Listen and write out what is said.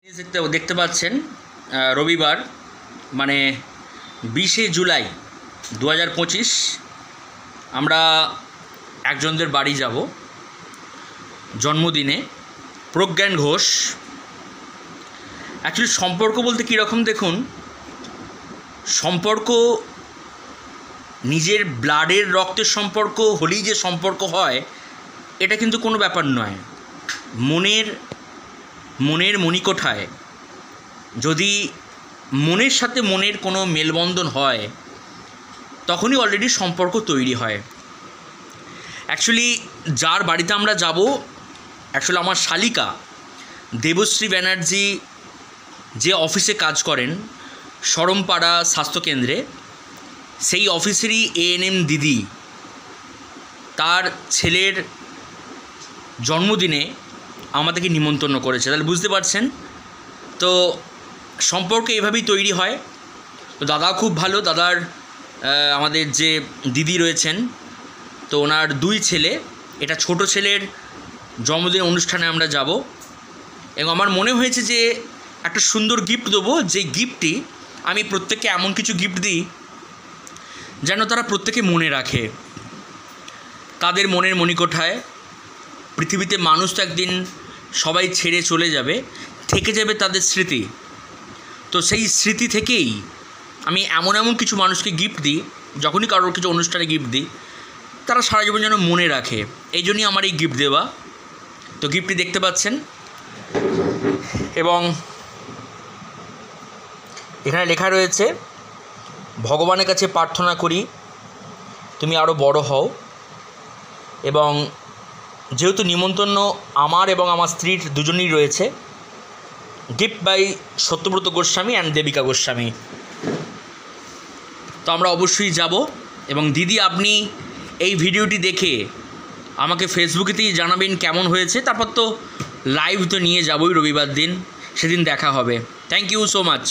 দেখতে পাচ্ছেন রবিবার মানে 20শে জুলাই 2025 আমরা একজনদের বাড়ি যাব জন্মদিনে। প্রজ্ঞান ঘোষ। অ্যাকচুয়ালি সম্পর্ক বলতে কীরকম দেখুন, সম্পর্ক নিজের ব্লাডের রক্তের সম্পর্ক হলেই যে সম্পর্ক হয় এটা কিন্তু কোনো ব্যাপার নয়। মনের মণিকোঠায় যদি মনের সাথে মনের কোনো মেলবন্ধন হয় তখনই অলরেডি সম্পর্ক তৈরি হয়। অ্যাকচুয়ালি যার বাড়িতে আমরা যাব অ্যাকচুয়ালি আমার শালিকা দেবশ্রী ব্যানার্জি যে অফিসে কাজ করেন শরমপাড়া স্বাস্থ্যকেন্দ্রে, সেই অফিসেরই এএনএম দিদি তার ছেলের জন্মদিনে আমাদেরকে নিমন্ত্রণ করেছে। তাহলে বুঝতে পারছেন তো সম্পর্ক এভাবেই তৈরি হয়। তো দাদা খুব ভালো, দাদার আমাদের যে দিদি রয়েছেন তো ওনার 2 ছেলে, এটা ছোট ছেলের জন্মদিন অনুষ্ঠানে আমরা যাব এবং আমার মনে হয়েছে যে একটা সুন্দর গিফট দেবো, যে গিফটটি আমি প্রত্যেককে এমন কিছু গিফট দিই যেন তারা প্রত্যেকে মনে রাখে। তাদের মনের মণিকোঠায় পৃথিবীতে মানুষ তো একদিন সবাই ছেড়ে চলে যাবে, থেকে যাবে তাদের স্মৃতি। তো সেই স্মৃতি থেকেই আমি এমন কিছু মানুষকে গিফট দিই, যখনই কারোর কিছু অনুষ্ঠানে গিফট দিই তারা সারা জীবন যেন মনে রাখে, এই জন্যই আমার এই গিফট দেওয়া। তো গিফটটি দেখতে পাচ্ছেন এবং এখানে লেখা রয়েছে, ভগবানের কাছে প্রার্থনা করি তুমি আরও বড় হও। এবং যেহেতু নিমন্ত্রণ আমার এবং আমার স্ত্রীর দুজনেই রয়েছে, gift by Satyabrata Goswami and Debika Goswami. তো আমরা অবশ্যই যাব। এবং দিদি আপনি এই ভিডিওটি দেখে আমাকে ফেসবুকেতেই জানাবেন কেমন হয়েছে, তারপর তো লাইভ তো নিয়ে যাবই রবিবার দিন, সেদিন দেখা হবে। Thank you so much.